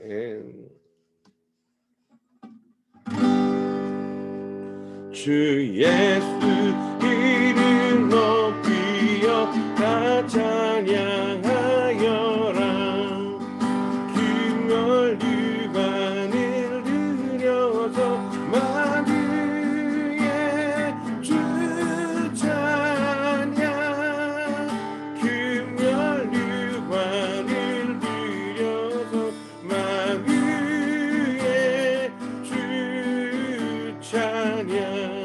아멘. 주 예수 이름 높이여 다 찬양하여라. 금열 유관을 들여서 만유의 주 찬양. 금열 유관을 들여서 만유의 주 찬양.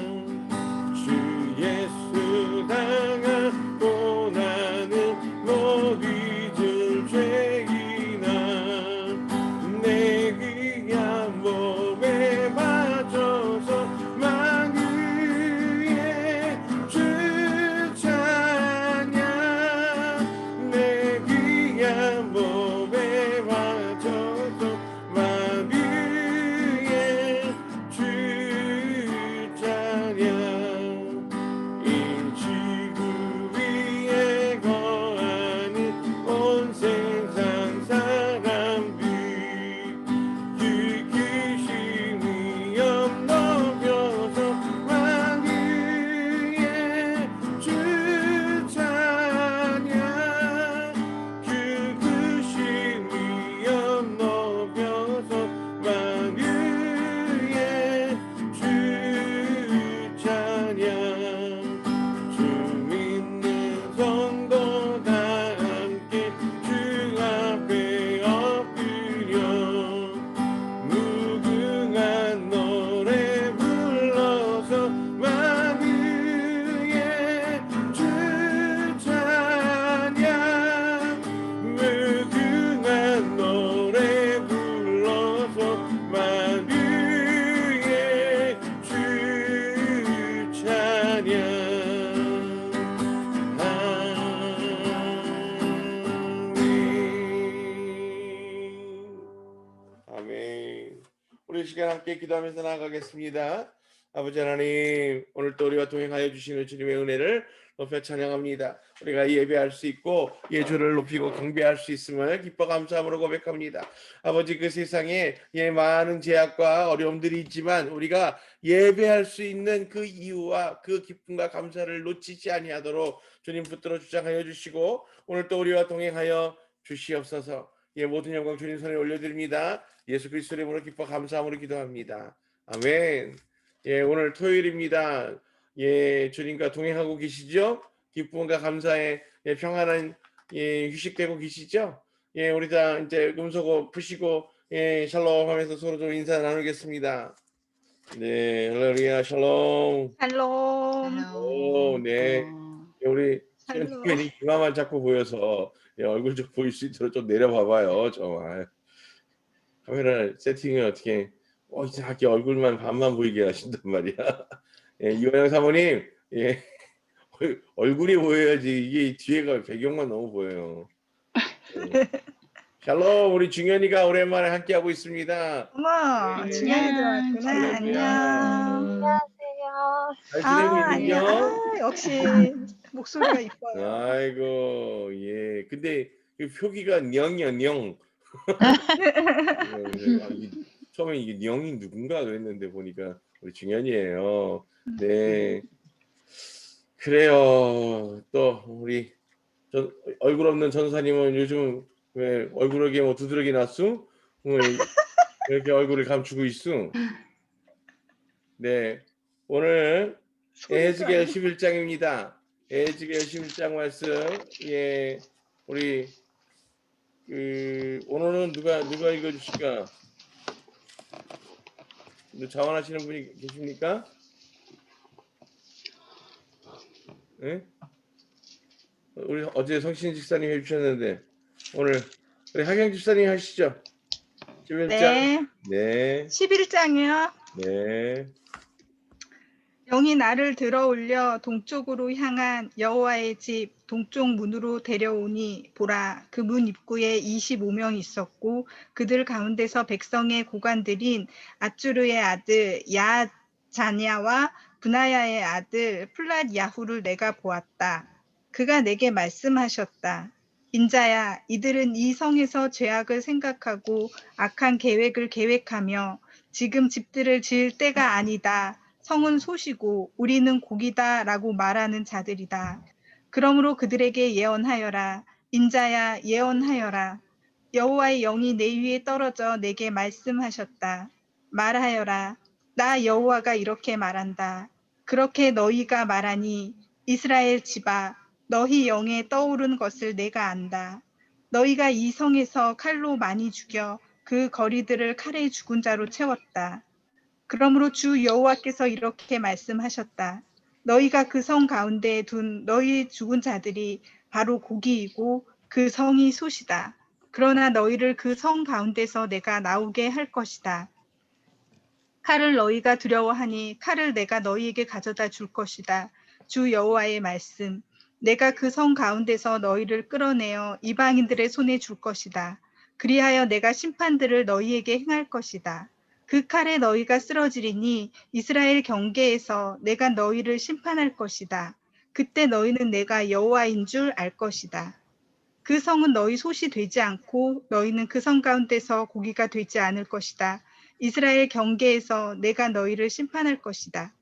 우리 시간 함께 기도하면서 나아가겠습니다. 아버지 하나님, 오늘도 우리와 동행하여 주시는 주님의 은혜를 높여 찬양합니다. 우리가 예배할 수 있고 예주를 높이고 경배할 수 있음을 기뻐 감사함으로 고백합니다. 아버지, 그 세상에 많은 제약과 어려움들이 있지만 우리가 예배할 수 있는 그 이유와 그 기쁨과 감사를 놓치지 아니하도록 주님 붙들어 주장하여 주시고 오늘도 우리와 동행하여 주시옵소서. 모든 영광 주님 손에 올려드립니다. 예수 그리스도 이름으로 기뻐 감사함으로 기도합니다. 아멘. 오늘 토요일입니다. 주님과 동행하고 계시죠? 기쁨과 감사에 평안한 휴식되고 계시죠? 우리 다 이제 음소거 푸시고 샬롬 하면서 서로 좀 인사 나누겠습니다. 네, 할렐루야, 샬롬. 샬롬. 오, 네. 우리 시간이 이마만 자꾸 보여서 얼굴 좀 보일 수 있도록 좀 내려봐봐요. 좀 카메라 세팅을 어떻게 이상하게 얼굴만 반만 보이게 하신단 말이야. 이호영 사모님, 얼굴이 보여야지. 이게 뒤에가 배경만 너무 보여요. 샬롬, 우리 중현이가 오랜만에 함께하고 있습니다. 어머, 중현이 들어왔구나. 안녕. 안녕하세요. 잘 지내고 있는요? 역시 목소리가 이뻐요. 아이고, 근데 그 표기가 녕이요. 처음에 이게 녕이 누군가 그랬는데 보니까 우리 중현이에요. 네. 그래요. 또 우리 얼굴 없는 전사님은 요즘 왜 얼굴에게 뭐 두드러기 났수? 왜 이렇게 얼굴을 감추고 있수? 네. 오늘 에헤즈겔 11장입니다. 에헤즈겔 11장 말씀. 우리 오늘은 누가 읽어 주실까? 자원하시는 분이 계십니까? 네? 우리 어제 성신 집사님 해주셨는데 오늘 우리 하경 집사님 하시죠. 11장. 네. 11장이요. 네. 영이 나를 들어 올려 동쪽으로 향한 여호와의 집 동쪽 문으로 데려오니 보라, 그 문 입구에 25명이 있었고 그들 가운데서 백성의 고관들인 아쭈르의 아들 야자냐와 브나야의 아들 플랏 야후를 내가 보았다. 그가 내게 말씀하셨다. 인자야, 이들은 이 성에서 죄악을 생각하고 악한 계획을 계획하며 지금 집들을 지을 때가 아니다. 성은 솥이고 우리는 고기다 라고 말하는 자들이다. 그러므로 그들에게 예언하여라. 인자야, 예언하여라. 여호와의 영이 내 위에 떨어져 내게 말씀하셨다. 말하여라. 나 여호와가 이렇게 말한다. 그렇게 너희가 말하니 이스라엘 집아, 너희 영에 떠오른 것을 내가 안다. 너희가 이 성에서 칼로 많이 죽여 그 거리들을 칼에 죽은 자로 채웠다. 그러므로 주 여호와께서 이렇게 말씀하셨다. 너희가 그 성 가운데에 둔 너희 죽은 자들이 바로 고기이고 그 성이 솥이다. 그러나 너희를 그 성 가운데서 내가 나오게 할 것이다. 칼을 너희가 두려워하니 칼을 내가 너희에게 가져다 줄 것이다. 주 여호와의 말씀. 내가 그 성 가운데서 너희를 끌어내어 이방인들의 손에 줄 것이다. 그리하여 내가 심판들을 너희에게 행할 것이다. 그 칼에 너희가 쓰러지리니 이스라엘 경계에서 내가 너희를 심판할 것이다. 그때 너희는 내가 여호와인 줄 알 것이다. 그 성은 너희 솥이 되지 않고 너희는 그 성 가운데서 고기가 되지 않을 것이다. 이스라엘 경계에서 내가 너희를 심판할 것이다.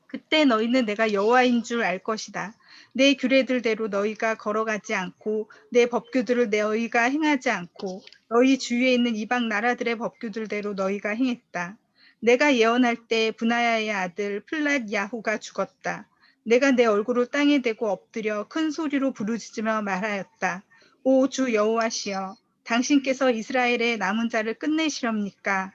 그때 너희는 내가 여호와인 줄 알 것이다. 내 규례들대로 너희가 걸어가지 않고 내 법규들을 너희가 행하지 않고 너희 주위에 있는 이방 나라들의 법규들대로 너희가 행했다. 내가 예언할 때 브나야의 아들 플랏 야후가 죽었다. 내가 내 얼굴을 땅에 대고 엎드려 큰 소리로 부르짖으며 말하였다. 오 주 여호와시여, 당신께서 이스라엘의 남은 자를 끝내시렵니까?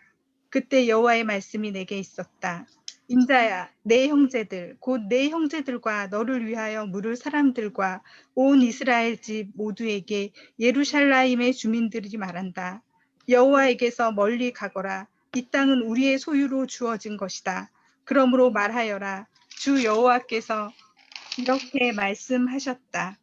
그때 여호와의 말씀이 내게 있었다. 인자야, 내 형제들, 곧 내 형제들과 너를 위하여 물을 사람들과 온 이스라엘 집 모두에게 예루살렘의 주민들이 말한다. 여호와에게서 멀리 가거라. 이 땅은 우리의 소유로 주어진 것이다. 그러므로 말하여라. 주 여호와께서 이렇게 말씀하셨다.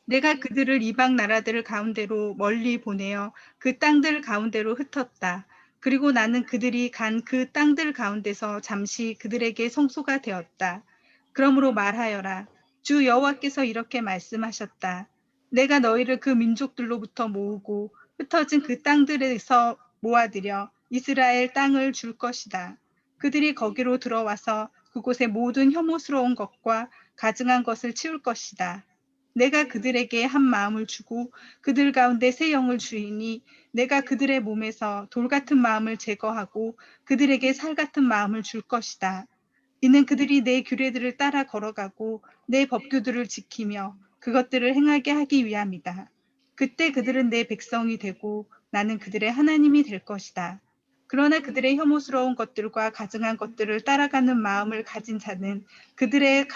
내가 그들을 이방 나라들 가운데로 멀리 보내어 그 땅들 가운데로 흩었다. 그리고 나는 그들이 간 그 땅들 가운데서 잠시 그들에게 성소가 되었다. 그러므로 말하여라. 주 여호와께서 이렇게 말씀하셨다. 내가 너희를 그 민족들로부터 모으고 흩어진 그 땅들에서 모아들여 이스라엘 땅을 줄 것이다. 그들이 거기로 들어와서 그곳의 모든 혐오스러운 것과 가증한 것을 치울 것이다. 내가 그들에게 한 마음을 주고 그들 가운데 새 영을 주이니 내가 그들의 몸에서 돌 같은 마음을 제거하고 그들에게 살 같은 마음을 줄 것이다. 이는 그들이 내 규례들을 따라 걸어가고 내 법규들을 지키며 그것들을 행하게 하기 위함이다. 그때 그들은 내 백성이 되고 나는 그들의 하나님이 될 것이다. 그러나 그들의 혐오스러운 것들과 가증한 것들을 따라가는 마음을 가진 자는 그들의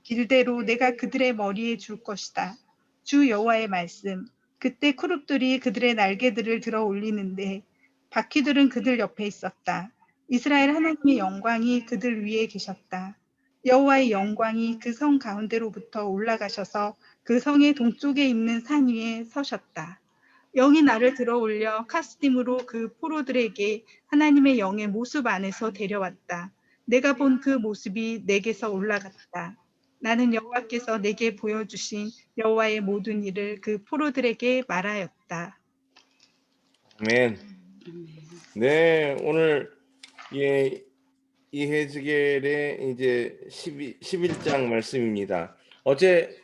길대로 내가 그들의 머리에 줄 것이다. 주 여호와의 말씀. 그때 쿠룹들이 그들의 날개들을 들어 올리는데 바퀴들은 그들 옆에 있었다. 이스라엘 하나님의 영광이 그들 위에 계셨다. 여호와의 영광이 그 성 가운데로부터 올라가셔서 그 성의 동쪽에 있는 산 위에 서셨다. 영이 나를 들어 올려 카스딤으로 그 포로들에게 하나님의 영의 모습 안에서 데려왔다. 내가 본 그 모습이 내게서 올라갔다. 나는 여호와께서 내게 보여주신 여호와의 모든 일을 그 포로들에게 말하였다. 아멘. 네, 오늘 예, 이헤즈겔의 이제 11장 말씀입니다. 어제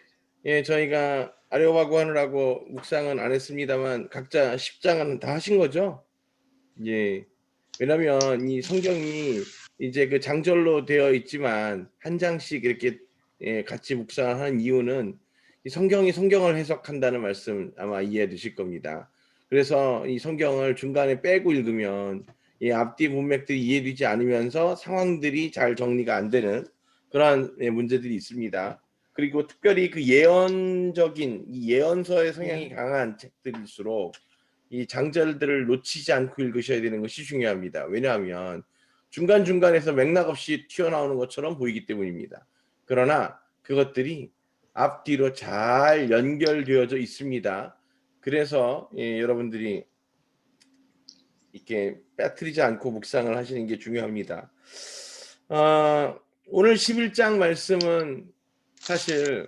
저희가 아려하고 하느라고 묵상은 안 했습니다만 각자 10장은 다 하신 거죠? 예. 왜냐면 이 성경이 이제 그 장절로 되어 있지만 한 장씩 이렇게 같이 묵상을 하는 이유는 이 성경이 성경을 해석한다는 말씀 아마 이해해 주실 겁니다. 그래서 이 성경을 중간에 빼고 읽으면 이 앞뒤 문맥들이 이해되지 않으면서 상황들이 잘 정리가 안 되는 그러한 문제들이 있습니다. 그리고 특별히 그 예언적인 이 예언서의 성향이 강한 책들일수록 이 장절들을 놓치지 않고 읽으셔야 되는 것이 중요합니다. 왜냐하면 중간중간에서 맥락 없이 튀어나오는 것처럼 보이기 때문입니다. 그러나 그것들이 앞뒤로 잘 연결되어져 있습니다. 그래서 여러분들이 이렇게 빠뜨리지 않고 묵상을 하시는 게 중요합니다. 오늘 11장 말씀은 사실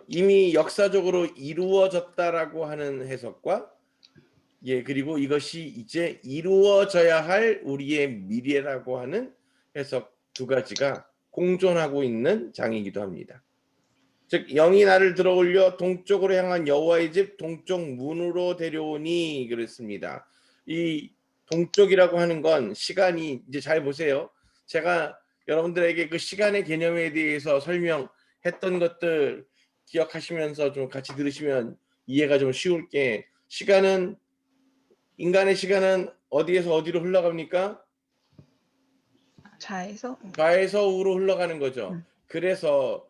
이미 역사적으로 이루어졌다라고 하는 해석과 그리고 이것이 이제 이루어져야 할 우리의 미래라고 하는 해석 두 가지가 공존하고 있는 장이기도 합니다. 즉 영이 나를 들어올려 동쪽으로 향한 여호와의 집 동쪽 문으로 데려오니 그랬습니다. 이 동쪽이라고 하는 건 시간이 이제 잘 보세요. 제가 여러분들에게 그 시간의 개념에 대해서 설명했던 것들 기억하시면서 좀 같이 들으시면 이해가 좀 쉬울 게 인간의 시간은 어디에서 어디로 흘러갑니까? 좌에서 좌에서 우로 흘러가는 거죠. 그래서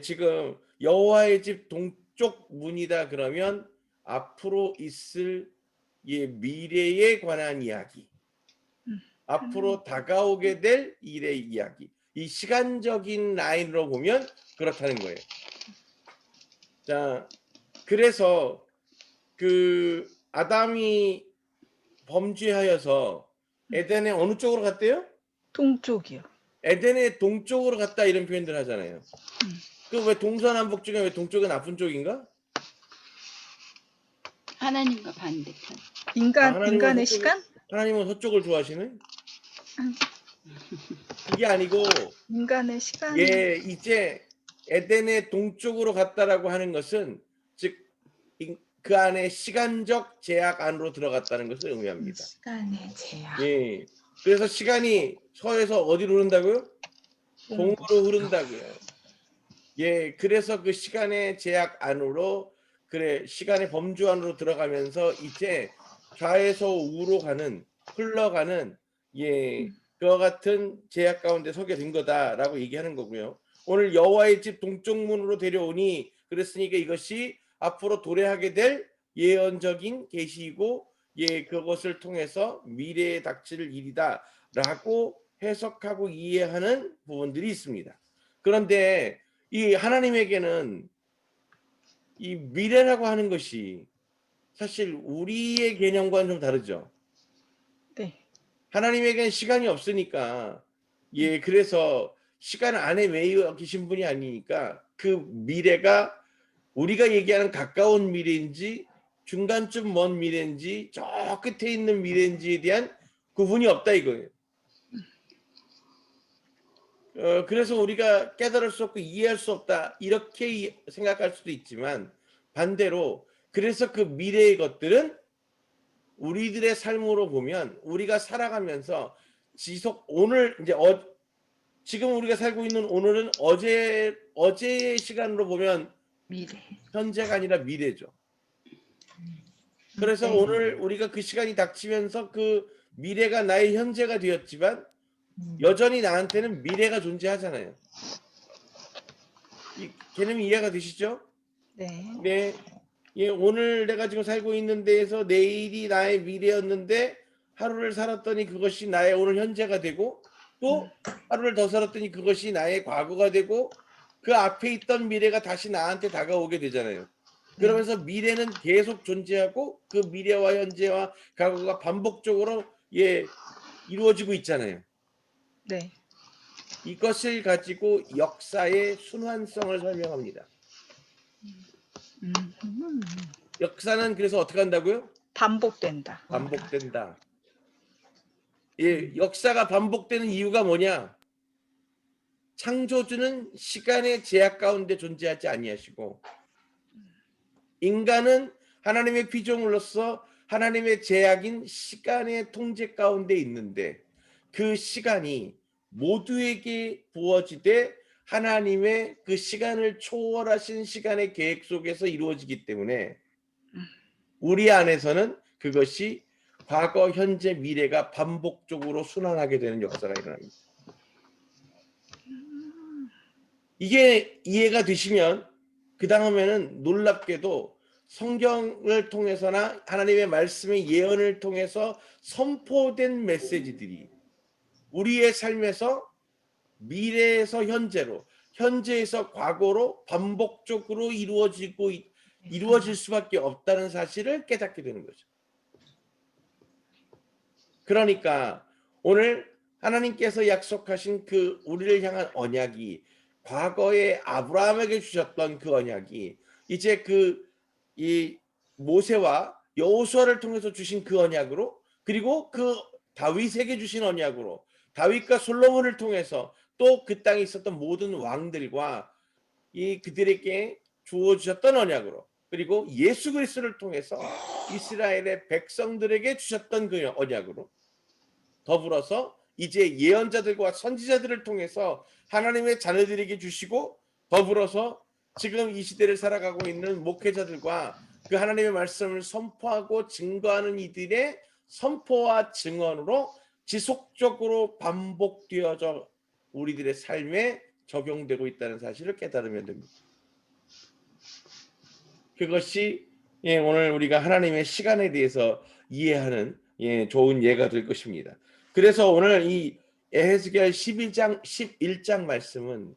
지금 여호와의 집 동쪽 문이다 그러면 앞으로 있을 미래에 관한 이야기, 앞으로 다가오게 될 일의 이야기, 이 시간적인 라인으로 보면 그렇다는 거예요. 자, 그래서 그 아담이 범죄하여서 에덴의 어느 쪽으로 갔대요? 동쪽이요. 에덴의 동쪽으로 갔다 이런 표현들 하잖아요. 그 왜 동서남북 중에 왜 동쪽은 나쁜 쪽인가? 하나님과 반대편. 인간의 시간? 하나님은 서쪽을 좋아하시네. 그게 아니고 인간의 시간. 이제 에덴의 동쪽으로 갔다라고 하는 것은 즉 그 안에 시간적 제약 안으로 들어갔다는 것을 의미합니다. 시간의 제약. 그래서 시간이 서에서 어디로 흐른다고요? 동으로 흐른다고요. 그래서 그 시간의 제약 안으로 시간의 범주 안으로 들어가면서 이제 좌에서 우로 흘러가는 그와 같은 제약 가운데 서게 된 거다라고 얘기하는 거고요. 오늘 여호와의 집 동쪽 문으로 데려오니 그랬으니까 이것이 앞으로 도래하게 될 예언적인 계시이고 그것을 통해서 미래에 닥칠 일이다라고 해석하고 이해하는 부분들이 있습니다. 그런데 이 하나님에게는 이 미래라고 하는 것이 사실 우리의 개념과는 좀 다르죠. 네. 하나님에게는 시간이 없으니까 그래서 시간 안에 매여 계신 분이 아니니까 그 미래가 우리가 얘기하는 가까운 미래인지 중간쯤 먼 미래인지 저 끝에 있는 미래인지에 대한 구분이 없다 이거예요. 그래서 우리가 깨달을 수 없고 이해할 수 없다 이렇게 생각할 수도 있지만 반대로 그래서 그 미래의 것들은 우리들의 삶으로 보면 우리가 살아가면서 오늘 이제 지금 우리가 살고 있는 오늘은 어제의 시간으로 보면 미래. 현재가 아니라 미래죠. 그래서 오늘 우리가 그 시간이 닥치면서 그 미래가 나의 현재가 되었지만 여전히 나한테는 미래가 존재하잖아요. 이 개념이 이해가 되시죠? 네. 오늘 내가 지금 살고 있는 데에서 내일이 나의 미래였는데 하루를 살았더니 그것이 나의 오늘 현재가 되고 또 하루를 더 살았더니 그것이 나의 과거가 되고 그 앞에 있던 미래가 다시 나한테 다가오게 되잖아요. 그러면서 미래는 계속 존재하고 그 미래와 현재와 과거가 반복적으로 이루어지고 있잖아요. 네. 이것을 가지고 역사의 순환성을 설명합니다. 역사는 그래서 어떻게 한다고요? 반복된다. 반복된다. 역사가 반복되는 이유가 뭐냐? 창조주는 시간의 제약 가운데 존재하지 아니하시고 인간은 하나님의 피조물로서 하나님의 제약인 시간의 통제 가운데 있는데 그 시간이 모두에게 부어지되 하나님의 그 시간을 초월하신 시간의 계획 속에서 이루어지기 때문에 우리 안에서는 그것이 과거, 현재, 미래가 반복적으로 순환하게 되는 역사가 일어납니다. 이게 이해가 되시면 그 다음에는 놀랍게도 성경을 통해서나 하나님의 말씀의 예언을 통해서 선포된 메시지들이 우리의 삶에서 미래에서 현재로, 현재에서 과거로 반복적으로 이루어질 수밖에 없다는 사실을 깨닫게 되는 거죠. 그러니까 오늘 하나님께서 약속하신 그 우리를 향한 언약이 과거에 아브라함에게 주셨던 그 언약이 이제 이 모세와 여호수아를 통해서 주신 그 언약으로, 그리고 그 다윗에게 주신 언약으로, 다윗과 솔로몬을 통해서 또 그 땅에 있었던 모든 왕들과 그들에게 주어 주셨던 언약으로, 그리고 예수 그리스도를 통해서 이스라엘의 백성들에게 주셨던 그 언약으로, 더불어서 이제 예언자들과 선지자들을 통해서 하나님의 자녀들에게 주시고, 더불어서 지금 이 시대를 살아가고 있는 목회자들과 그 하나님의 말씀을 선포하고 증거하는 이들의 선포와 증언으로 지속적으로 반복되어져 우리들의 삶에 적용되고 있다는 사실을 깨달으면 됩니다. 그것이 오늘 우리가 하나님의 시간에 대해서 이해하는 좋은 예가 될 것입니다. 그래서 오늘 이 에헤즈겔 11장 말씀은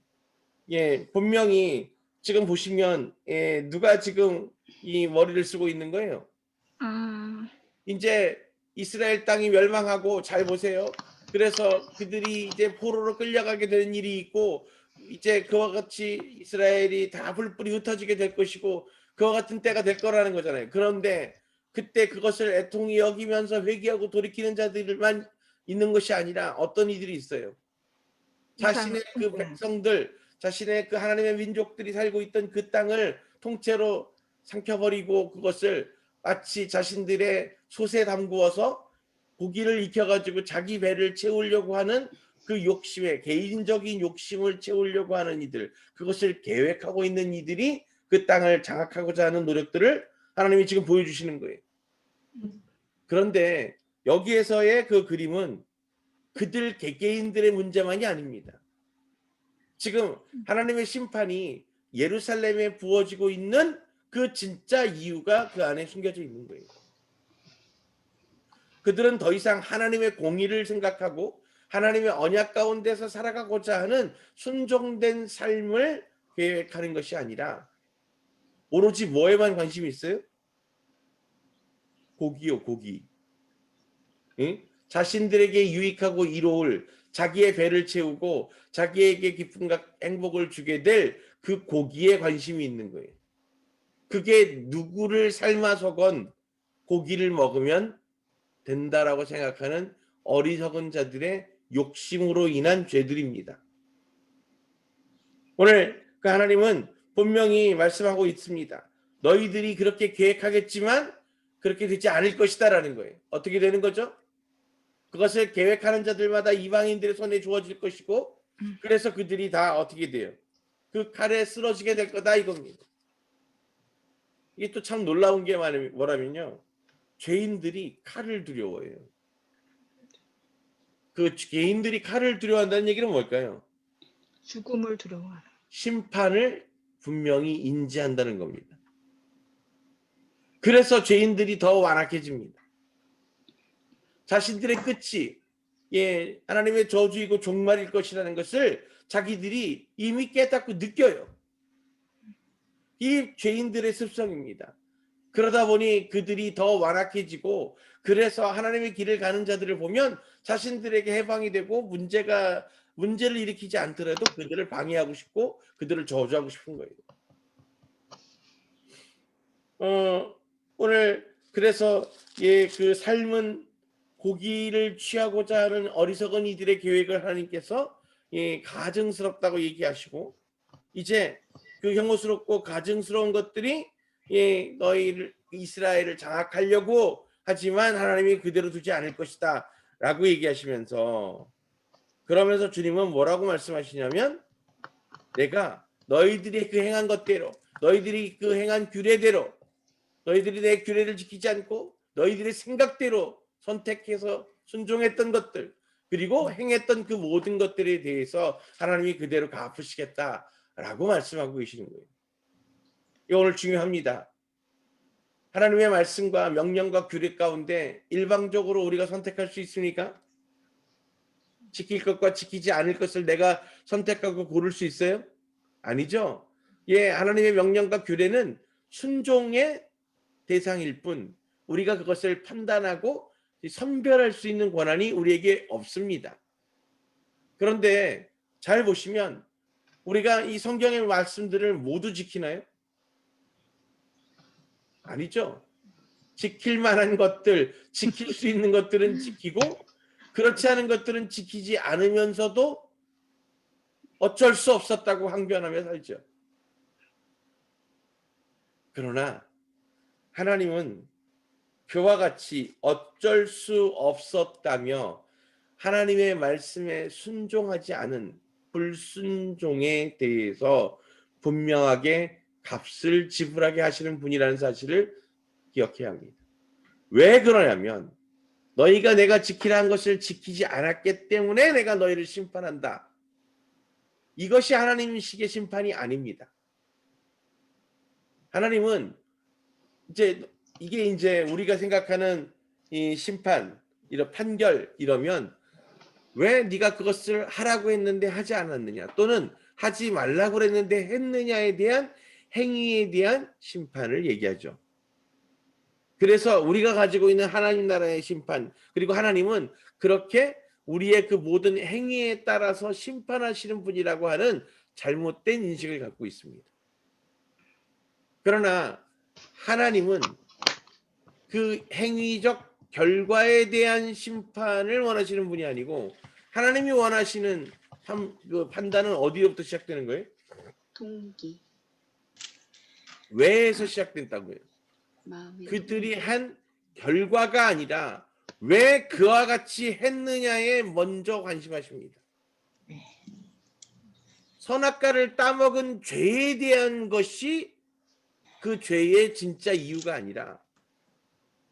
분명히 지금 보시면 누가 지금 이 머리를 쓰고 있는 거예요. 이제 이스라엘 땅이 멸망하고, 잘 보세요. 그래서 그들이 이제 포로로 끌려가게 되는 일이 있고, 이제 그와 같이 이스라엘이 다 불불이 흩어지게 될 것이고, 그와 같은 때가 될 거라는 거잖아요. 그런데 그때 그것을 애통히 여기면서 회개하고 돌이키는 자들만 있는 것이 아니라 어떤 이들이 있어요. 자신의 그 백성들, 자신의 그 하나님의 민족들이 살고 있던 그 땅을 통째로 삼켜버리고, 그것을 마치 자신들의 솥에 담구어서 고기를 익혀가지고 자기 배를 채우려고 하는 그 욕심에, 개인적인 욕심을 채우려고 하는 이들, 그것을 계획하고 있는 이들이 그 땅을 장악하고자 하는 노력들을 하나님이 지금 보여주시는 거예요. 그런데 여기에서의 그 그림은 그들 개개인들의 문제만이 아닙니다. 지금 하나님의 심판이 예루살렘에 부어지고 있는 그 진짜 이유가 그 안에 숨겨져 있는 거예요. 그들은 더 이상 하나님의 공의를 생각하고 하나님의 언약 가운데서 살아가고자 하는 순종된 삶을 계획하는 것이 아니라 오로지 뭐에만 관심이 있어요? 고기요, 고기. 응? 자신들에게 유익하고 이로울, 자기의 배를 채우고 자기에게 기쁨과 행복을 주게 될 그 고기에 관심이 있는 거예요. 그게 누구를 삶아서건 고기를 먹으면 된다라고 생각하는 어리석은 자들의 욕심으로 인한 죄들입니다. 오늘 그 하나님은 분명히 말씀하고 있습니다. 너희들이 그렇게 계획하겠지만 그렇게 되지 않을 것이다라는 거예요. 어떻게 되는 거죠? 그것을 계획하는 자들마다 이방인들의 손에 주어질 것이고, 그래서 그들이 다 어떻게 돼요? 그 칼에 쓰러지게 될 거다 이겁니다. 이게 또 참 놀라운 게 뭐라면요, 죄인들이 칼을 두려워해요. 그 죄인들이 칼을 두려워한다는 얘기는 뭘까요? 죽음을 두려워하라. 심판을 분명히 인지한다는 겁니다. 그래서 죄인들이 더 완악해집니다. 자신들의 끝이 하나님의 저주이고 종말일 것이라는 것을 자기들이 이미 깨닫고 느껴요. 이 죄인들의 습성입니다. 그러다 보니 그들이 더 완악해지고, 그래서 하나님의 길을 가는 자들을 보면 자신들에게 해방이 되고 문제를 일으키지 않더라도 그들을 방해하고 싶고 그들을 저주하고 싶은 거예요. 오늘 그래서 그 삶은 고기를 취하고자 하는 어리석은 이들의 계획을 하나님께서 가증스럽다고 얘기하시고, 이제 그 혐오스럽고 가증스러운 것들이 너희를 이스라엘을 장악하려고 하지만 하나님이 그대로 두지 않을 것이다 라고 얘기하시면서, 그러면서 주님은 뭐라고 말씀하시냐면, 내가 너희들이 그 행한 것대로, 너희들이 그 행한 규례대로, 너희들이 내 규례를 지키지 않고 너희들의 생각대로 선택해서 순종했던 것들, 그리고 행했던 그 모든 것들에 대해서 하나님이 그대로 갚으시겠다라고 말씀하고 계시는 거예요. 이거 오늘 중요합니다. 하나님의 말씀과 명령과 규례 가운데 일방적으로 우리가 선택할 수 있습니까? 지킬 것과 지키지 않을 것을 내가 선택하고 고를 수 있어요? 아니죠. 하나님의 명령과 규례는 순종의 대상일 뿐, 우리가 그것을 판단하고 선별할 수 있는 권한이 우리에게 없습니다. 그런데 잘 보시면 우리가 이 성경의 말씀들을 모두 지키나요? 아니죠. 지킬 만한 것들, 지킬 수 있는 것들은 지키고 그렇지 않은 것들은 지키지 않으면서도 어쩔 수 없었다고 항변하며 살죠. 그러나 하나님은 그와 같이 어쩔 수 없었다며 하나님의 말씀에 순종하지 않은 불순종에 대해서 분명하게 값을 지불하게 하시는 분이라는 사실을 기억해야 합니다. 왜 그러냐면 너희가 내가 지키라 한 것을 지키지 않았기 때문에 내가 너희를 심판한다. 이것이 하나님식의 심판이 아닙니다. 하나님은 이게 이제 우리가 생각하는 이 심판, 이런 판결 이러면 왜 네가 그것을 하라고 했는데 하지 않았느냐 또는 하지 말라고 그랬는데 했느냐에 대한 행위에 대한 심판을 얘기하죠. 그래서 우리가 가지고 있는 하나님 나라의 심판 그리고 하나님은 그렇게 우리의 그 모든 행위에 따라서 심판하시는 분이라고 하는 잘못된 인식을 갖고 있습니다. 그러나 하나님은 그 행위적 결과에 대한 심판을 원하시는 분이 아니고 하나님이 원하시는 그 판단은 어디로부터 시작되는 거예요? 동기. 왜에서 시작된다고요? 마음의 그들이 한 결과가 아니라 왜 그와 같이 했느냐에 먼저 관심하십니다. 선악과를 따먹은 죄에 대한 것이 그 죄의 진짜 이유가 아니라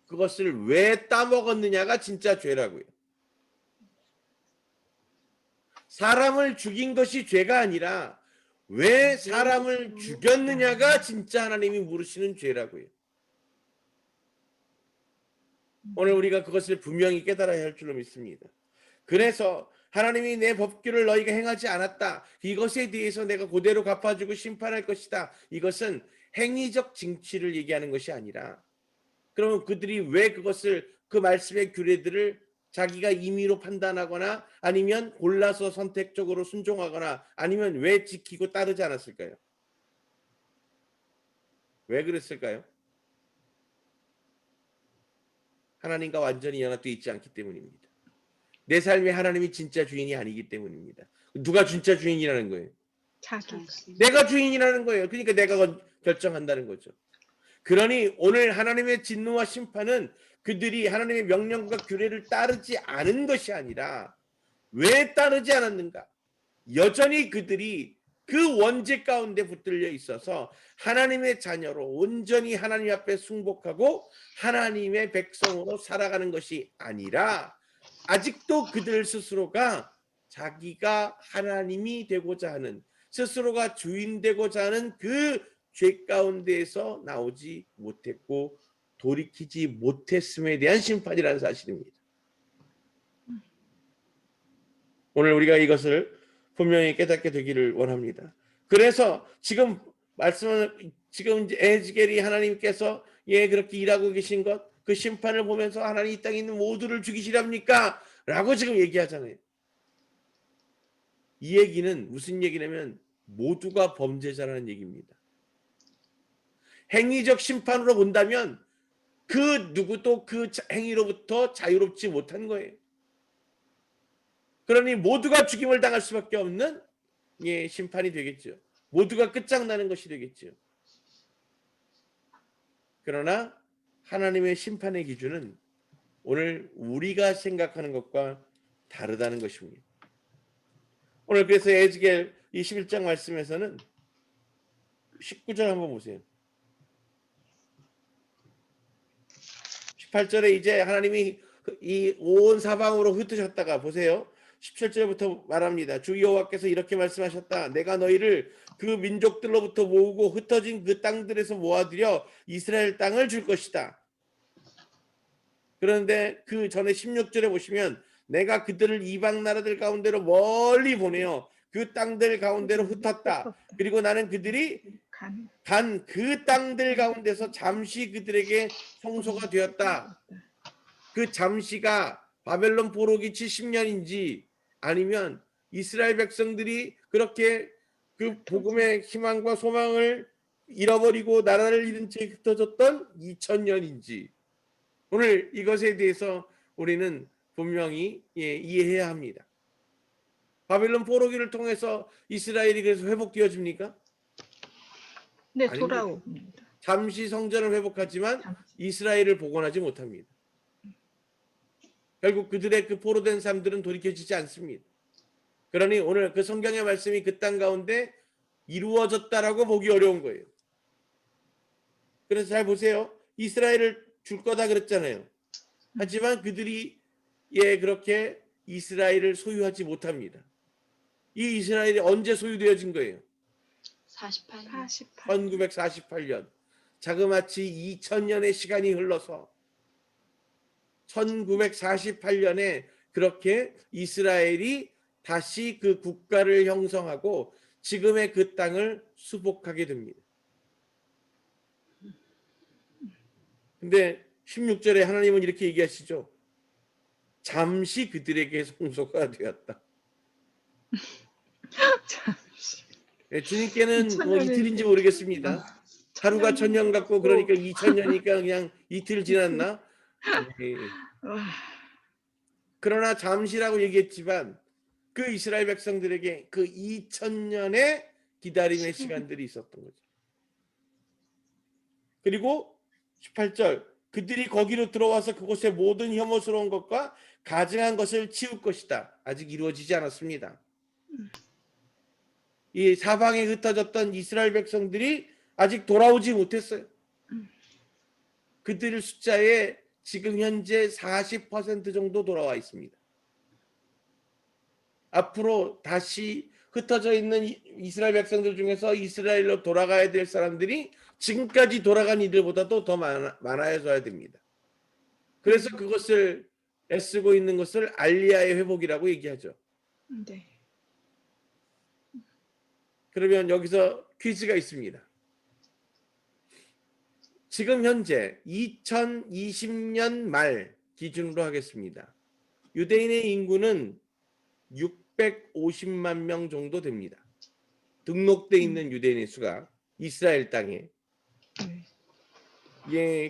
그것을 왜 따먹었느냐가 진짜 죄라고요. 사람을 죽인 것이 죄가 아니라 왜 사람을 죽였느냐가 진짜 하나님이 물으시는 죄라고요. 오늘 우리가 그것을 분명히 깨달아야 할 줄로 믿습니다. 그래서 하나님이 내 법규를 너희가 행하지 않았다. 이것에 대해서 내가 그대로 갚아주고 심판할 것이다. 이것은 행위적 징치를 얘기하는 것이 아니라 그러면 그들이 왜 그것을 그 말씀의 규례들을 자기가 임의로 판단하거나 아니면 골라서 선택적으로 순종하거나 아니면 왜 지키고 따르지 않았을까요? 왜 그랬을까요? 하나님과 완전히 연합되어 있지 않기 때문입니다. 내 삶에 하나님이 진짜 주인이 아니기 때문입니다. 누가 진짜 주인이라는 거예요? 자신. 내가 주인이라는 거예요. 그러니까 내가 결정한다는 거죠. 그러니 오늘 하나님의 진노와 심판은 그들이 하나님의 명령과 규례를 따르지 않은 것이 아니라 왜 따르지 않았는가? 여전히 그들이 그 원죄 가운데 붙들려 있어서 하나님의 자녀로 온전히 하나님 앞에 순복하고 하나님의 백성으로 살아가는 것이 아니라 아직도 그들 스스로가 자기가 하나님이 되고자 하는 스스로가 주인 되고자 하는 그 죄 가운데에서 나오지 못했고 돌이키지 못했음에 대한 심판이라는 사실입니다. 오늘 우리가 이것을 분명히 깨닫게 되기를 원합니다. 그래서 지금 말씀은 지금 이제 에스겔이 하나님께서 그렇게 일하고 계신 것 그 심판을 보면서 하나님 이 땅에 있는 모두를 죽이시랍니까? 라고 지금 얘기하잖아요. 이 얘기는 무슨 얘기냐면 모두가 범죄자라는 얘기입니다. 행위적 심판으로 본다면 그 누구도 그 행위로부터 자유롭지 못한 거예요. 그러니 모두가 죽임을 당할 수밖에 없는 심판이 되겠죠. 모두가 끝장나는 것이 되겠죠. 그러나 하나님의 심판의 기준은 오늘 우리가 생각하는 것과 다르다는 것입니다. 오늘 그래서 에스겔 21장 말씀에서는 19절 한번 보세요. 18절에 이제 하나님이 이 온 사방으로 흩으셨다가 보세요. 17절부터 말합니다. 주 여호와께서 이렇게 말씀하셨다. 내가 너희를 그 민족들로부터 모으고 흩어진 그 땅들에서 모아들여 이스라엘 땅을 줄 것이다. 그런데 그 전에 16절에 보시면 내가 그들을 이방 나라들 가운데로 멀리 보내어 그 땅들 가운데로 흩었다. 그리고 나는 그들이 간 그 땅들 가운데서 잠시 그들에게 성소가 되었다. 그 잠시가 바벨론 포로기 70년인지 아니면 이스라엘 백성들이 그렇게 그 복음의 희망과 소망을 잃어버리고 나라를 잃은 채 흩어졌던 2000년인지 오늘 이것에 대해서 우리는 분명히 이해해야 합니다. 바빌론 포로기를 통해서 이스라엘이 그래서 회복되어집니까? 네, 아닙니다. 돌아옵니다. 잠시 성전을 회복하지만 이스라엘을 복원하지 못합니다. 결국 그들의 그 포로된 삶들은 돌이켜지지 않습니다. 그러니 오늘 그 성경의 말씀이 그 땅 가운데 이루어졌다라고 보기 어려운 거예요. 그래서 잘 보세요. 이스라엘을 줄 거다 그랬잖아요. 하지만 그들이 그렇게 이스라엘을 소유하지 못합니다. 이 이스라엘이 언제 소유되어진 거예요? 48년. 1948년. 자그마치 2000년의 시간이 흘러서 1948년에 그렇게 이스라엘이 다시 그 국가를 형성하고 지금의 그 땅을 수복하게 됩니다. 근데 16절에 하나님은 이렇게 얘기하시죠. 잠시 그들에게 성소가 되었다. 주님께는 뭐 이틀인지 모르겠습니다. 하루가 1000년 같고 그러니까 2000년이니까 그냥 이틀 지났나? 그러나 잠시라고 얘기했지만 그 이스라엘 백성들에게 그 2000년의 기다림의 시간들이 있었던 거죠. 그리고 18절 그들이 거기로 들어와서 그곳의 모든 혐오스러운 것과 가증한 것을 치울 것이다. 아직 이루어지지 않았습니다. 이 사방에 흩어졌던 이스라엘 백성들이 아직 돌아오지 못했어요. 그들 숫자에 지금 현재 40% 정도 돌아와 있습니다. 앞으로 다시 흩어져 있는 이스라엘 백성들 중에서 이스라엘로 돌아가야 될 사람들이 지금까지 돌아간 이들보다도 더 많아져야 됩니다. 그래서 그것을 애쓰고 있는 것을 알리야의 회복이라고 얘기하죠. 네. 그러면 여기서 퀴즈가 있습니다. 지금 현재 2020년 말 기준으로 하겠습니다. 유대인의 인구는 650만 명 정도 됩니다. 등록돼 있는 유대인의 수가 이스라엘 땅에.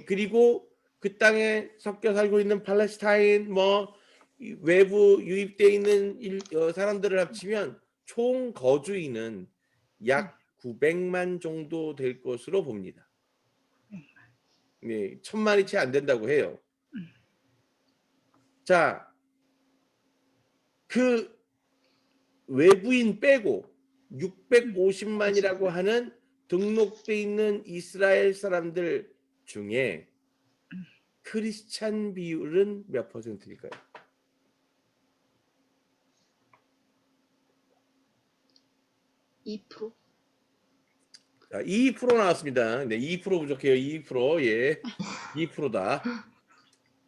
그리고 그 땅에 섞여 살고 있는 팔레스타인 외부 유입돼 있는 사람들을 합치면 총 거주인은 약 900만 정도 될 것으로 봅니다. 1000만이 채 안 된다고 해요. 자, 그 외부인 빼고 650만이라고 하는 등록돼 있는 이스라엘 사람들 중에 크리스찬 비율은 몇 퍼센트일까요? 2%. 자, 2% 나왔습니다. 네, 2% 부족해요. 2%. 예. 2%다.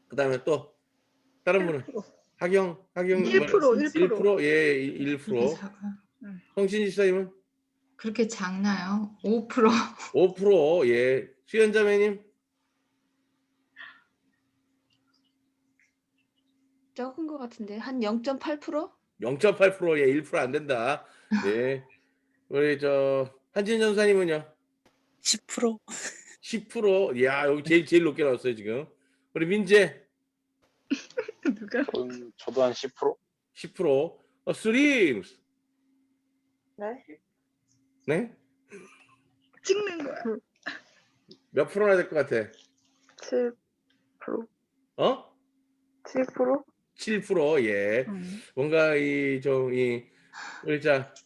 그다음에 또 다른 분은 하경 1%. 1%. 예, 1%. 성신 지사님은 그렇게 작나요? 5%. 5%. 예. 수연자매님 적은 것 같은데 한 0.8%? 0.8%. 예, 1% 안 된다. 네. 우리 한진 전사님은요? 10%. 10%. 야, 여기 제일 높게 나왔어요, 지금. 우리 민재 누가? 저도 한 10%? 10%. 스림스. 네? 네? 찍는 거야. 몇 프로나 될 것 같아? 7%. 어? 7%? 7%. 예. 뭔가 우리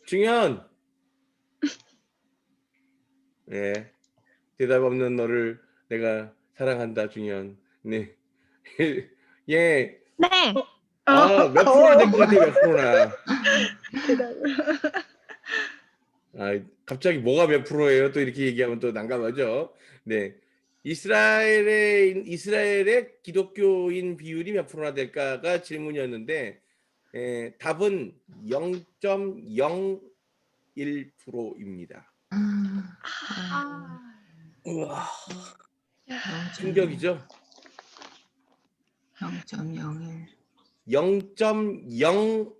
중현. 예. 대답 없는 너를 내가 사랑한다, 중현. 네. 예. 네. 몇 프로나 될 것 같아, 몇 프로나. 갑자기 뭐가 몇 프로예요? 또 이렇게 얘기하면 또 난감하죠. 네. 이스라엘의 기독교인 비율이 몇 프로나 될까가 질문이었는데, 답은 0.01%입니다. 우와. 충격이죠? 0.01. 0.0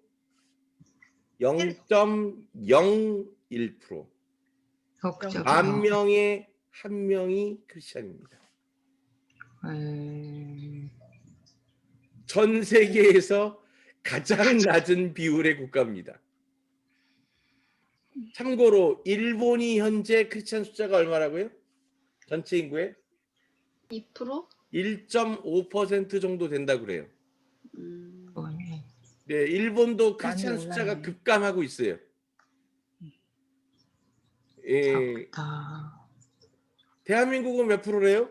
0.1%. 적죠. 10,000명에 1명이 크리스찬입니다. 전 세계에서 가장 낮은 비율의 국가입니다. 참고로 일본이 현재 크리스찬 숫자가 얼마라고요? 전체 인구의 2%? 1.5% 정도 된다고 그래요. 뭐니? 네, 일본도 많이 크리스찬 숫자가 올랐네. 급감하고 있어요. 예, 적다. 대한민국은 몇 프로래요?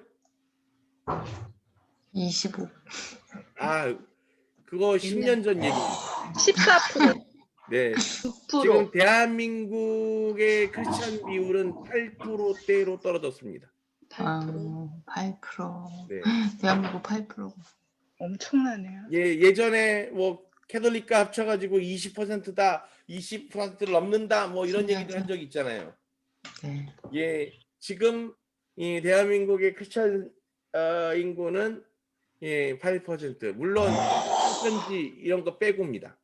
25. 아, 그거 10년 전 얘기입니다. 14%. 네, 6%. 지금 대한민국의 크리스찬 비율은 8%대로 떨어졌습니다. 8%. 8%. 네. 대한민국 8%. 엄청나네요. 예, 예전에 뭐 캐톨릭과 합쳐가지고 20%다, 20%를 넘는다, 뭐 이런 얘기도 한 적이 있잖아요. 네. 예, 지금 이 대한민국의 크리스찬 인구는 8%. 물론 편지 이런 거 빼고입니다.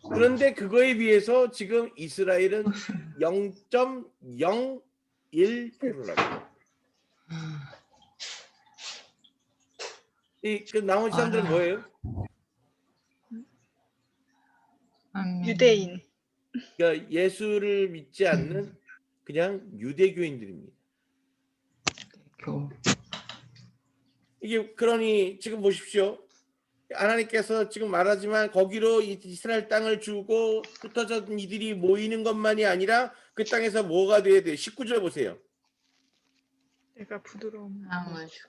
그런데 그거에 비해서 지금 이스라엘은 0.01%라고. 그 나머지 사람들은 알아. 뭐예요? 유대인. 그러니까 예수를 믿지 않는 그냥 유대교인들입니다. 이게 그러니 지금 보십시오. 하나님께서 지금 말하지만 거기로 이스라엘 땅을 주고 흩어진 이들이 모이는 것만이 아니라 그 땅에서 뭐가 돼야 돼요? 19절 보세요. 내가 부드러운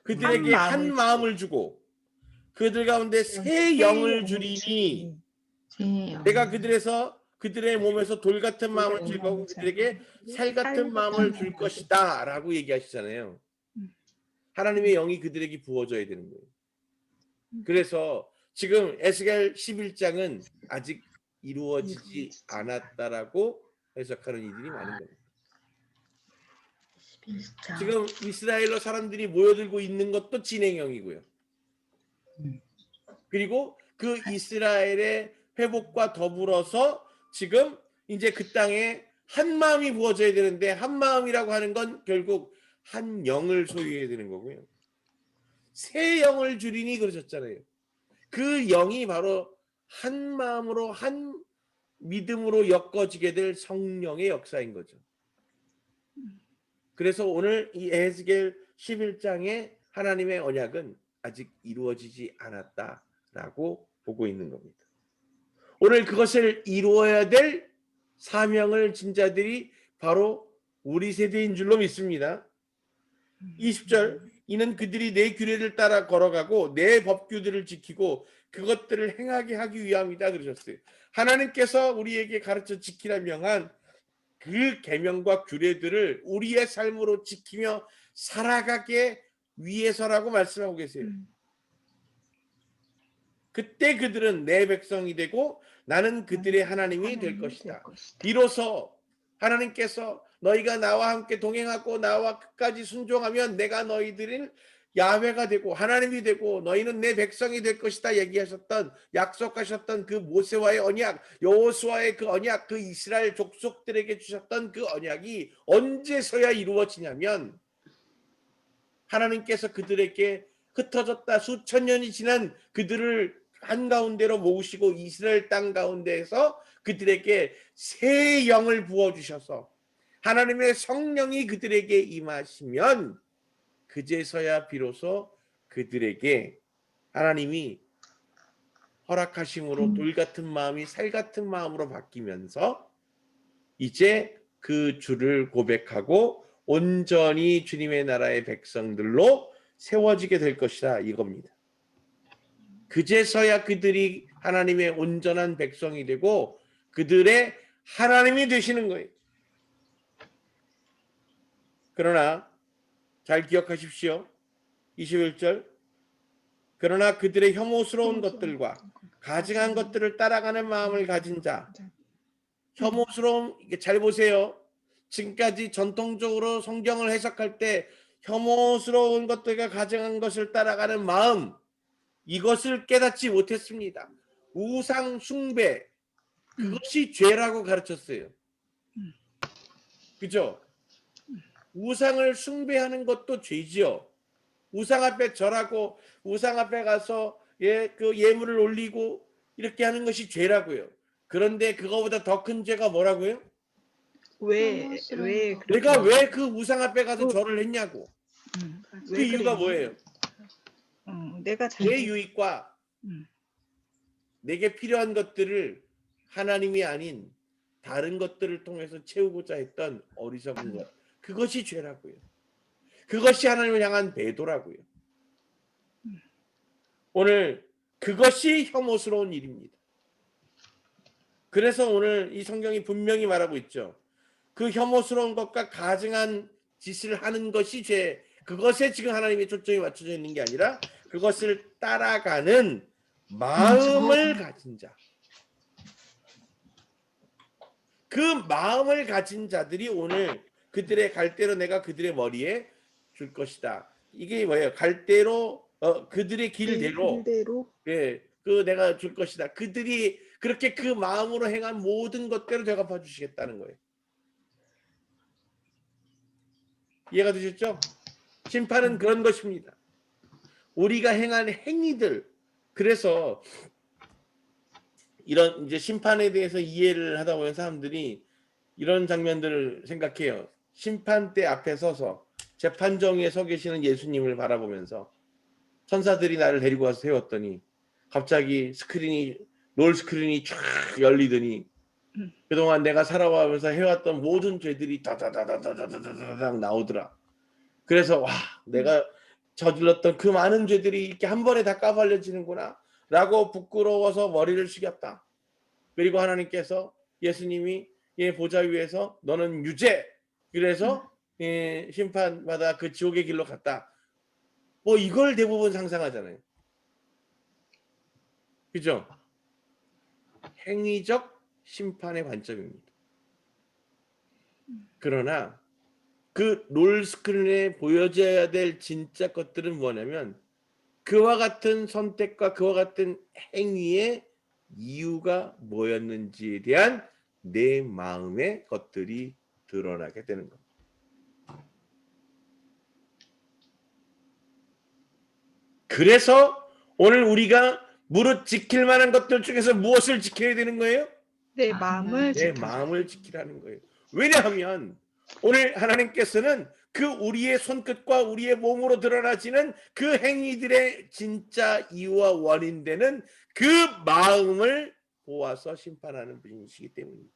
그들에게 한 마음을 주고 그들 가운데 새 영을 주리니 내가 그들의 몸에서 돌 같은 마음을 줄 거고 그들에게 살 같은 마음을 줄 것이다 라고 얘기하시잖아요. 하나님의 영이 그들에게 부어져야 되는 거예요. 그래서 지금 에스겔 11장은 아직 이루어지지 않았다라고 해석하는 이들이 많은 겁니다. 지금 이스라엘로 사람들이 모여들고 있는 것도 진행형이고요. 그리고 그 이스라엘의 회복과 더불어서 지금 이제 그 땅에 한 마음이 부어져야 되는데 한 마음이라고 하는 건 결국 한 영을 소유해야 되는 거고요. 새 영을 주리니 그러셨잖아요. 그 영이 바로 한 마음으로 한 믿음으로 엮어지게 될 성령의 역사인 거죠. 그래서 오늘 이 에스겔 11장의 하나님의 언약은 아직 이루어지지 않았다라고 보고 있는 겁니다. 오늘 그것을 이루어야 될 사명을 진 자들이 바로 우리 세대인 줄로 믿습니다. 20절 이는 그들이 내 규례를 따라 걸어가고 내 법규들을 지키고 그것들을 행하게 하기 위함이다 그러셨어요. 하나님께서 우리에게 가르쳐 지키라 명한 그 계명과 규례들을 우리의 삶으로 지키며 살아가게 위해서라고 말씀하고 계세요. 그때 그들은 내 백성이 되고 나는 그들의 하나님이 될 것이다. 비로소 하나님께서 너희가 나와 함께 동행하고 나와 끝까지 순종하면 내가 너희들을 야훼가 되고 하나님이 되고 너희는 내 백성이 될 것이다 얘기하셨던 약속하셨던 그 모세와의 언약, 여호수아의 그 언약, 그 이스라엘 족속들에게 주셨던 그 언약이 언제서야 이루어지냐면 하나님께서 그들에게 흩어졌다 수천 년이 지난 그들을 한가운데로 모으시고 이스라엘 땅 가운데에서 그들에게 새 영을 부어주셔서 하나님의 성령이 그들에게 임하시면 그제서야 비로소 그들에게 하나님이 허락하심으로 돌 같은 마음이 살 같은 마음으로 바뀌면서 이제 그 주를 고백하고 온전히 주님의 나라의 백성들로 세워지게 될 것이다 이겁니다. 그제서야 그들이 하나님의 온전한 백성이 되고 그들의 하나님이 되시는 거예요. 그러나 잘 기억하십시오. 21절 그러나 그들의 혐오스러운 것들과 가증한 것들을 따라가는 마음을 가진 자 혐오스러움 잘 보세요. 지금까지 전통적으로 성경을 해석할 때 혐오스러운 것들과 가증한 것을 따라가는 마음 이것을 깨닫지 못했습니다. 우상 숭배 그것이 죄라고 가르쳤어요. 그죠? 우상을 숭배하는 것도 죄지요. 우상 앞에 절하고 우상 앞에 가서 그 예물을 올리고 이렇게 하는 것이 죄라고요. 그런데 그거보다 더 큰 죄가 뭐라고요? 왜 혐오스러운 거. 그렇게 내가 왜 그 우상 앞에 가서 그- 절을 했냐고. 그 왜 이유가 그랬니? 뭐예요? 내가 내 잘못 유익과 음. 내게 필요한 것들을 하나님이 아닌 다른 것들을 통해서 채우고자 했던 어리석은 것. 그것이 죄라고요. 그것이 하나님을 향한 배도라고요. 오늘 그것이 혐오스러운 일입니다. 그래서 오늘 이 성경이 분명히 말하고 있죠. 그 혐오스러운 것과 가증한 짓을 하는 것이 죄. 그것에 지금 하나님의 초점이 맞춰져 있는 게 아니라 그것을 따라가는 마음을 가진 자. 그 마음을 가진 자들이 오늘 그들의 갈대로 내가 그들의 머리에 줄 것이다. 이게 뭐예요? 갈대로 그들의 길대로 예, 그 내가 줄 것이다. 그들이 그렇게 그 마음으로 행한 모든 것대로 대갚아 주시겠다는 거예요. 이해가 되셨죠? 심판은 그런 것입니다. 우리가 행한 행위들. 그래서 이런 이제 심판에 대해서 이해를 하다 보면 사람들이 이런 장면들을 생각해요. 심판대 앞에 서서 재판정에 서 계시는 예수님을 바라보면서 천사들이 나를 데리고 와서 세웠더니 갑자기 롤 스크린이 쫙 열리더니 그동안 내가 살아가면서 해왔던 모든 죄들이 다다다다다다다닥 나오더라. 그래서 와, 내가 저질렀던 그 많은 죄들이 이렇게 한 번에 다 까발려지는구나 라고 부끄러워서 머리를 숙였다. 그리고 하나님께서 예수님이 보좌 위에서 너는 유죄. 그래서 심판받아 그 지옥의 길로 갔다. 뭐 이걸 대부분 상상하잖아요. 그죠? 행위적 심판의 관점입니다. 그러나 그 롤스크린에 보여져야 될 진짜 것들은 뭐냐면 그와 같은 선택과 그와 같은 행위의 이유가 뭐였는지에 대한 내 마음의 것들이 드러나게 되는 겁니다. 그래서 오늘 우리가 무릇 지킬 만한 것들 중에서 무엇을 지켜야 되는 거예요? 내 마음을 내 마음을 지키라는 거예요. 왜냐하면 오늘 하나님께서는 그 우리의 손끝과 우리의 몸으로 드러나지는 그 행위들의 진짜 이유와 원인되는 그 마음을 보아서 심판하는 분이시기 때문입니다.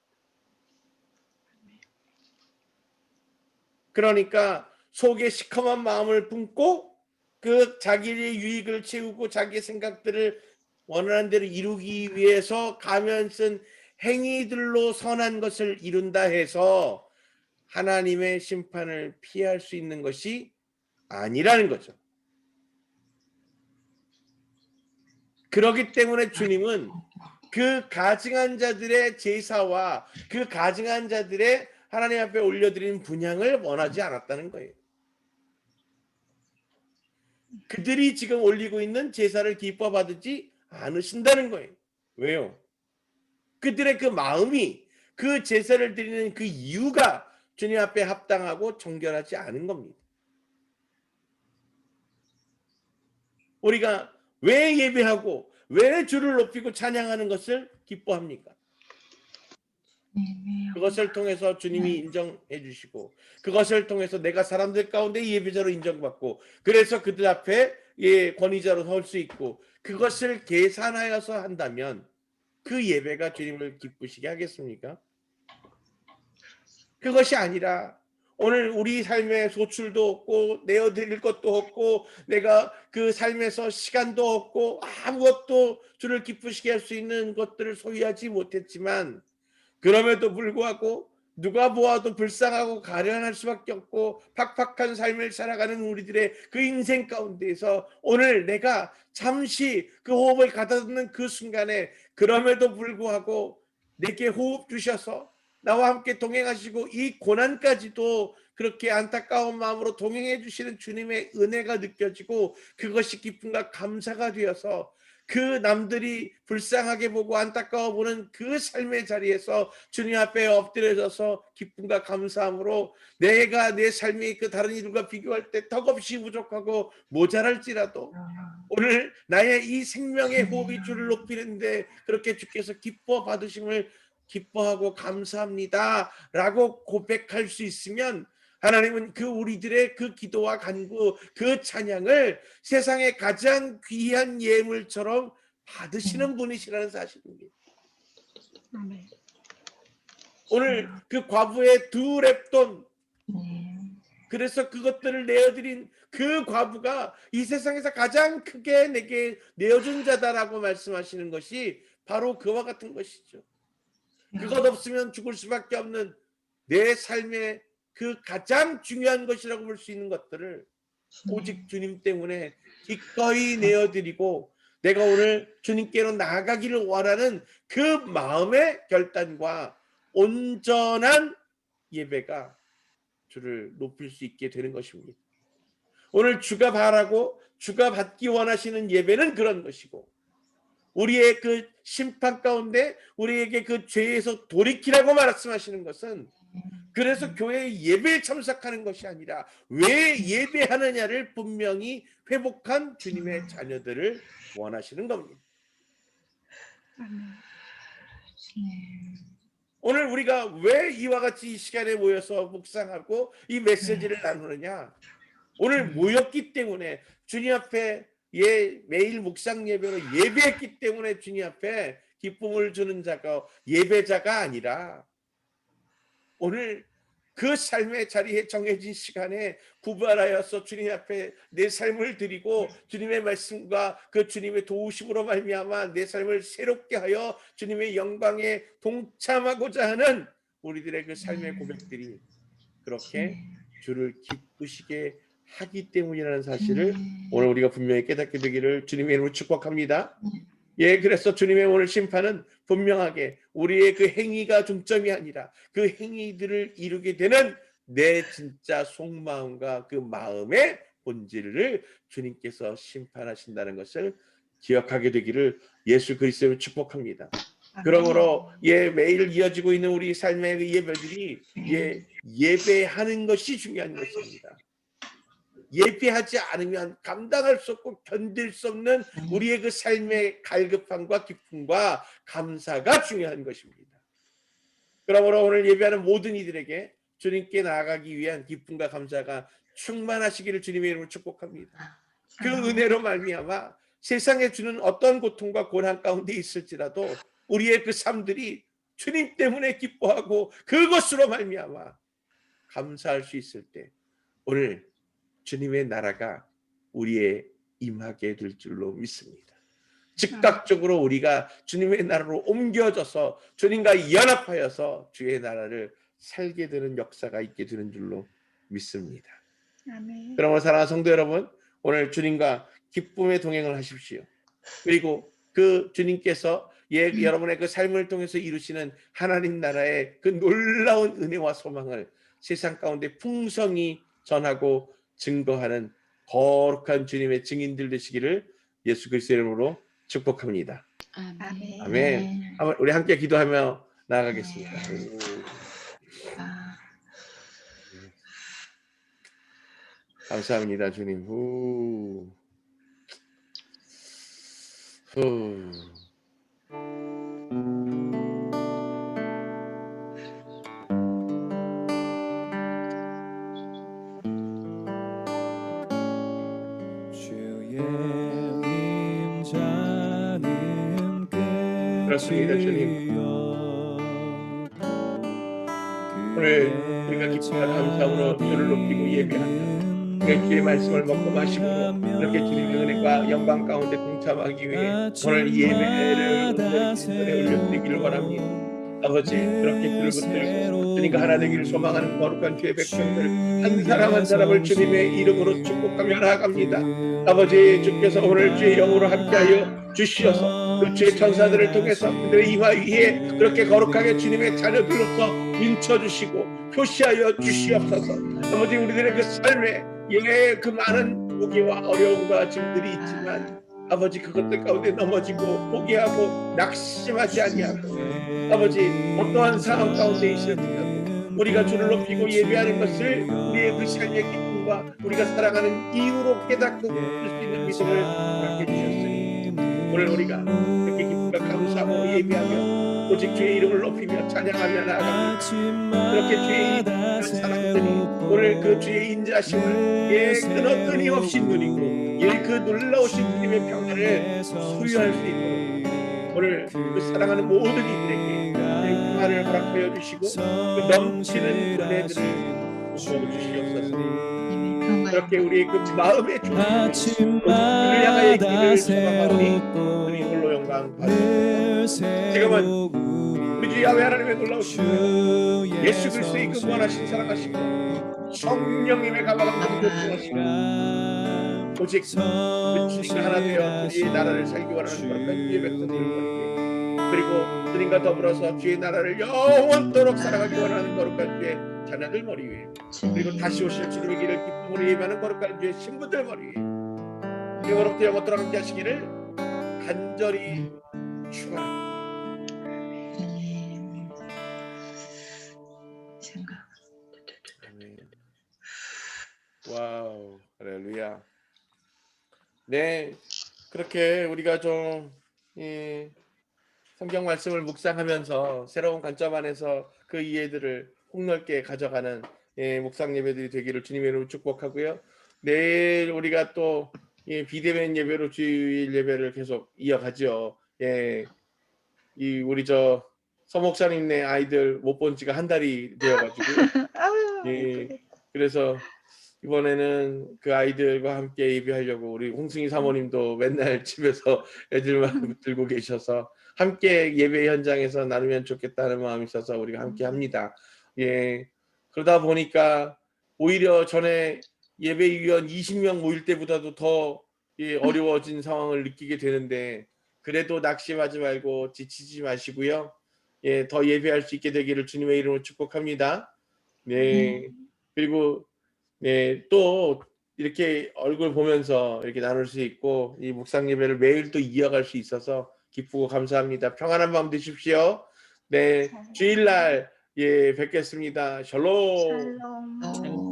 그러니까 속에 시커먼 마음을 품고 그 자기의 유익을 채우고 자기의 생각들을 원하는 대로 이루기 위해서 가면 쓴 행위들로 선한 것을 이룬다 해서 하나님의 심판을 피할 수 있는 것이 아니라는 거죠. 그렇기 때문에 주님은 그 가증한 자들의 제사와 그 가증한 자들의 하나님 앞에 올려드린 분향을 원하지 않았다는 거예요. 그들이 지금 올리고 있는 제사를 기뻐 받지 않으신다는 거예요. 왜요? 그들의 그 마음이 그 제사를 드리는 그 이유가 주님 앞에 합당하고 정결하지 않은 겁니다. 우리가 왜 예배하고 왜 주를 높이고 찬양하는 것을 기뻐합니까? 그것을 통해서 주님이 인정해 주시고 그것을 통해서 내가 사람들 가운데 예배자로 인정받고 그래서 그들 앞에 권위자로 설 수 있고 그것을 계산하여서 한다면 그 예배가 주님을 기쁘시게 하겠습니까? 그것이 아니라 오늘 우리 삶에 소출도 없고 내어드릴 것도 없고 내가 그 삶에서 시간도 없고 아무것도 주를 기쁘시게 할 수 있는 것들을 소유하지 못했지만 그럼에도 불구하고 누가 보아도 불쌍하고 가련할 수밖에 없고 팍팍한 삶을 살아가는 우리들의 그 인생 가운데에서 오늘 내가 잠시 그 호흡을 가다듬는 그 순간에 그럼에도 불구하고 내게 호흡 주셔서 나와 함께 동행하시고 이 고난까지도 그렇게 안타까운 마음으로 동행해 주시는 주님의 은혜가 느껴지고 그것이 기쁨과 감사가 되어서 그 남들이 불쌍하게 보고 안타까워 보는 그 삶의 자리에서 주님 앞에 엎드려져서 기쁨과 감사함으로 내가 내 삶이 그 다른 이들과 비교할 때 턱없이 부족하고 모자랄지라도 오늘 나의 이 생명의 호흡이 주를 높이는데 그렇게 주께서 기뻐 받으심을 기뻐하고 감사합니다 라고 고백할 수 있으면 하나님은 그 우리들의 그 기도와 간구, 그 찬양을 세상의 가장 귀한 예물처럼 받으시는 분이시라는 사실입니다. 아멘. 오늘 그 과부의 2렙돈, 네. 그래서 그것들을 내어드린 그 과부가 이 세상에서 가장 크게 내게 내어준 자다라고 말씀하시는 것이 바로 그와 같은 것이죠. 그것 없으면 죽을 수밖에 없는 내 삶의 그 가장 중요한 것이라고 볼 수 있는 것들을 오직 주님 때문에 기꺼이 내어드리고 내가 오늘 주님께로 나아가기를 원하는 그 마음의 결단과 온전한 예배가 주를 높일 수 있게 되는 것입니다. 오늘 주가 바라고 주가 받기 원하시는 예배는 그런 것이고 우리의 그 심판 가운데 우리에게 그 죄에서 돌이키라고 말씀하시는 것은 그래서 교회의 예배에 참석하는 것이 아니라 왜 예배하느냐를 분명히 회복한 주님의 자녀들을 원하시는 겁니다. 아멘. 오늘 우리가 왜 이와 같이 이 시간에 모여서 묵상하고 이 메시지를 나누느냐? 오늘 모였기 때문에 주님 앞에 매일 묵상 예배로 예배했기 때문에 주님 앞에 기쁨을 주는 자가 예배자가 아니라 오늘 그 삶의 자리에 정해진 시간에 구발하여서 주님 앞에 내 삶을 드리고 주님의 말씀과 그 주님의 도우심으로 말미암아 내 삶을 새롭게 하여 주님의 영광에 동참하고자 하는 우리들의 그 삶의 고백들이 그렇게 주를 기쁘시게 하기 때문이라는 사실을 오늘 우리가 분명히 깨닫게 되기를 주님의 이름으로 축복합니다. 예, 그래서 주님의 오늘 심판은 분명하게 우리의 그 행위가 중점이 아니라 그 행위들을 이루게 되는 내 진짜 속마음과 그 마음의 본질을 주님께서 심판하신다는 것을 기억하게 되기를 예수 그리스도로 축복합니다. 그러므로 매일 이어지고 있는 우리 삶의 그 예배들이 예배하는 것이 중요한 것입니다. 예배하지 않으면 감당할 수 없고 견딜 수 없는 우리의 그 삶의 갈급함과 기쁨과 감사가 중요한 것입니다. 그러므로 오늘 예배하는 모든 이들에게 주님께 나아가기 위한 기쁨과 감사가 충만하시기를 주님의 이름으로 축복합니다. 그 은혜로 말미암아 세상에 주는 어떤 고통과 고난 가운데 있을지라도 우리의 그 삶들이 주님 때문에 기뻐하고 그것으로 말미암아 감사할 수 있을 때 오늘 주님의 나라가 우리의 임하게 될 줄로 믿습니다. 즉각적으로 우리가 주님의 나라로 옮겨져서 주님과 연합하여서 주의 나라를 살게 되는 역사가 있게 되는 줄로 믿습니다. 아멘. 그러므로 사랑하는 성도 여러분, 오늘 주님과 기쁨의 동행을 하십시오. 그리고 그 주님께서 여러분의 그 삶을 통해서 이루시는 하나님 나라의 그 놀라운 은혜와 소망을 세상 가운데 풍성히 전하고 증거하는 거룩한 주님의 증인들 되시기를 예수 그리스도의 이름으로 축복합니다. 아멘. 아멘. 우리 함께 기도하며 나아가겠습니다. 감사합니다, 주님. 그렇습니다, 주님. 오늘 우리가 기쁨과 감사함으로 주를 높이고 예배한다. 우리가 주의 말씀을 먹고 마시므로 이렇게 주님의 은혜와 영광 가운데 동참하기 위해 오늘 예배를 올려드리기를 원합니다. 아버지, 그렇게 주를 붙들고 주님과 하나 되기를 소망하는 거룩한 주의 백성들 한 사람 한 사람을 주님의 이름으로 축복하며 나아갑니다. 아버지, 주께서 오늘 주의 영으로 함께하여 주시어서 그 주의 천사들을 통해서 그들의 이마 위에 그렇게 거룩하게 주님의 자녀들로서 인쳐주시고 표시하여 주시옵소서. 아버지, 우리들의 그 삶에 그 많은 무게와 어려움과 짐들이 있지만 아버지 그것들 가운데 넘어지고 포기하고 낙심하지 아니하고 아버지 어떠한 상황 가운데 있을지라도 우리가 주를 높이고 예배하는 것을 우리의 그 시간의 기쁨과 우리가 살아가는 이유로 깨닫고 볼 수 있는 믿음을 갖게 주셨으니 오늘 우리가 그렇게 기쁨과 감사하고 예배하며 오직 주의 이름을 높이며 찬양하며 나아갑니다. 그렇게 주의 이름을 사람들이 오늘 그 주의 인자심을 끊임없이 누리고 그 놀라우신 주님의 평안을 소유할 수 있도록 오늘 그 사랑하는 모든 이들에게 평안을 허락하여 주시고 그 넘치는 은혜들을 부어 주시옵소서. 그렇게 우리의 그 마음의 중심을 그를 향하여 길을 소망하오니 그리 홀로 영광 받으옵소서. 지금은 우리 주 야훼 하나님의 놀라우신 은혜, 예수 그리스도의 그 무한하신 사랑하시고 성령님의 감화감동을 요청하시고 오직 그 주님과 하나 되어 주의 나라를 살기 원하는 거룩한 주의 백성들을 위해 그리고 주님과 더불어서 주의 나라를 영원토록 살아가기 원하는 거룩한 주의 자녀들 머리 위에 그리고 다시 오실 주님의 길을 기쁨으로 예배하는 거룩한 주의 신부들 머리 위에 영원토록 영원토록 함께 하시기를 간절히 축원합니다. 와우, 할렐루야. 네, 그렇게 우리가 좀 성경 말씀을 묵상하면서 새로운 관점 안에서 그 이해들을 폭넓게 가져가는 묵상 예배들이 되기를 주님의 이름으로 축복하고요. 내일 우리가 또 비대면 예배로 주일 예배를 계속 이어가죠. 이 우리 서 목사님네 아이들 못 본 지가 한 달이 되어가지고 그래서 이번에는 그 아이들과 함께 예배하려고 우리 홍승희 사모님도 맨날 집에서 애들만 들고 계셔서 함께 예배 현장에서 나누면 좋겠다는 마음이 있어서 우리가 함께 합니다. 그러다 보니까 오히려 전에 예배위원 20명 모일 때보다도 더 어려워진 상황을 느끼게 되는데 그래도 낙심하지 말고 지치지 마시고요. 더 예배할 수 있게 되기를 주님의 이름으로 축복합니다. 그리고 또 이렇게 얼굴 보면서 이렇게 나눌 수 있고 이 묵상 예배를 매일 또 이어갈 수 있어서 기쁘고 감사합니다. 평안한 밤 되십시오. 주일날 뵙겠습니다. 샬롬. 감사합니다.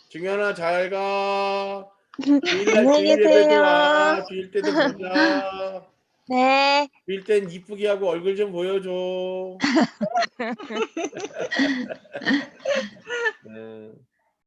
중현아 잘 가. 주일날 안녕히 주일 예배도 계세요. 와. 주일 때도 보자. 네. 주일 땐 이쁘게 하고 얼굴 좀 보여줘.